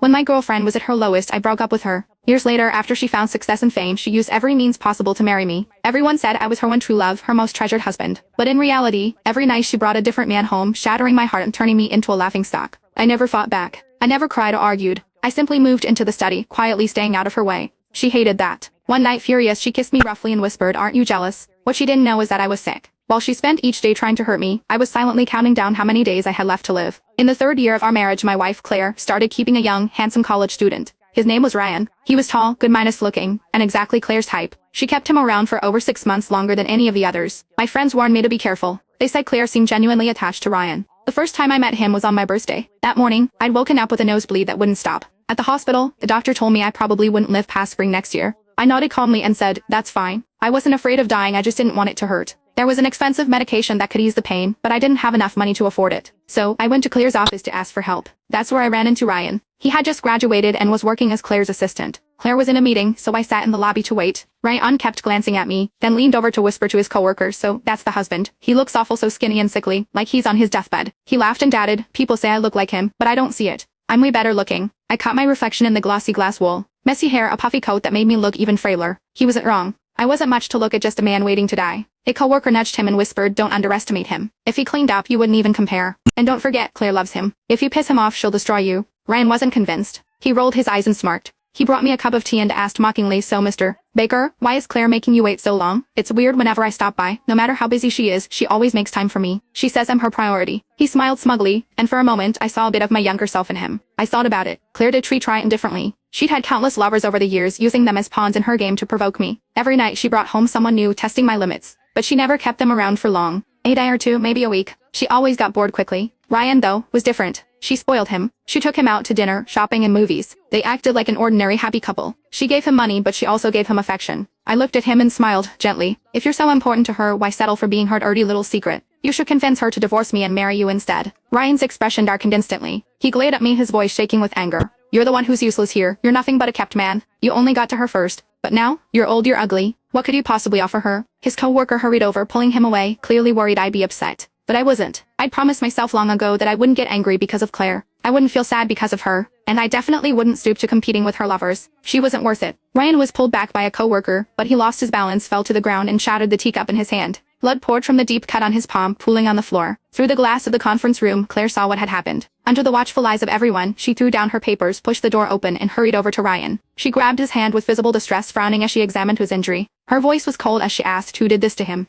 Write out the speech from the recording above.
When my girlfriend was at her lowest, I broke up with her. Years later, after she found success and fame, she used every means possible to marry me. Everyone said I was her one true love, her most treasured husband. But in reality, every night she brought a different man home, shattering my heart and turning me into a laughingstock. I never fought back. I never cried or argued. I simply moved into the study, quietly staying out of her way. She hated that. One night, furious, she kissed me roughly and whispered, "Aren't you jealous?" What she didn't know is that I was sick. While she spent each day trying to hurt me, I was silently counting down how many days I had left to live. In the 3rd year of our marriage, my wife, Claire, started keeping a young, handsome college student. His name was Ryan. He was tall, good-minus looking, and exactly Claire's type. She kept him around for over 6 months, longer than any of the others. My friends warned me to be careful. They said Claire seemed genuinely attached to Ryan. The first time I met him was on my birthday. That morning, I'd woken up with a nosebleed that wouldn't stop. At the hospital, the doctor told me I probably wouldn't live past spring next year. I nodded calmly and said, "That's fine." I wasn't afraid of dying, I just didn't want it to hurt. There was an expensive medication that could ease the pain, but I didn't have enough money to afford it. So, I went to Claire's office to ask for help. That's where I ran into Ryan. He had just graduated and was working as Claire's assistant. Claire was in a meeting, so I sat in the lobby to wait. Ryan kept glancing at me, then leaned over to whisper to his coworker, "So, that's the husband. He looks awful, so skinny and sickly, like he's on his deathbed." He laughed and added, "People say I look like him, but I don't see it. I'm way better looking." I caught my reflection in the glossy glass wall. Messy hair, a puffy coat that made me look even frailer. He wasn't wrong. I wasn't much to look at, just a man waiting to die. A coworker nudged him and whispered, "Don't underestimate him. If he cleaned up, you wouldn't even compare. And don't forget, Claire loves him. If you piss him off, she'll destroy you." Ryan wasn't convinced. He rolled his eyes and smirked. He brought me a cup of tea and asked mockingly, "So, Mr. Baker, why is Claire making you wait so long? It's weird whenever I stop by. No matter how busy she is, she always makes time for me. She says I'm her priority." He smiled smugly, and for a moment I saw a bit of my younger self in him. I thought about it. Claire did treat Ryan differently. She'd had countless lovers over the years, using them as pawns in her game to provoke me. Every night she brought home someone new, testing my limits. But she never kept them around for long. A day or two, maybe a week. She always got bored quickly. Ryan, though, was different. She spoiled him. She took him out to dinner, shopping, and movies. They acted like an ordinary happy couple. She gave him money, but she also gave him affection. I looked at him and smiled, gently. "If you're so important to her, why settle for being her dirty little secret? You should convince her to divorce me and marry you instead." Ryan's expression darkened instantly. He glared at me, his voice shaking with anger. "You're the one who's useless here. You're nothing but a kept man. You only got to her first. But now, you're old, you're ugly. What could you possibly offer her?" His co-worker hurried over, pulling him away, clearly worried I'd be upset. But I wasn't. I'd promised myself long ago that I wouldn't get angry because of Claire. I wouldn't feel sad because of her. And I definitely wouldn't stoop to competing with her lovers. She wasn't worth it. Ryan was pulled back by a co-worker, but he lost his balance, fell to the ground, and shattered the teacup in his hand. Blood poured from the deep cut on his palm, pooling on the floor. Through the glass of the conference room, Claire saw what had happened. Under the watchful eyes of everyone, she threw down her papers, pushed the door open, and hurried over to Ryan. She grabbed his hand with visible distress, frowning as she examined his injury. Her voice was cold as she asked, "Who did this to him?"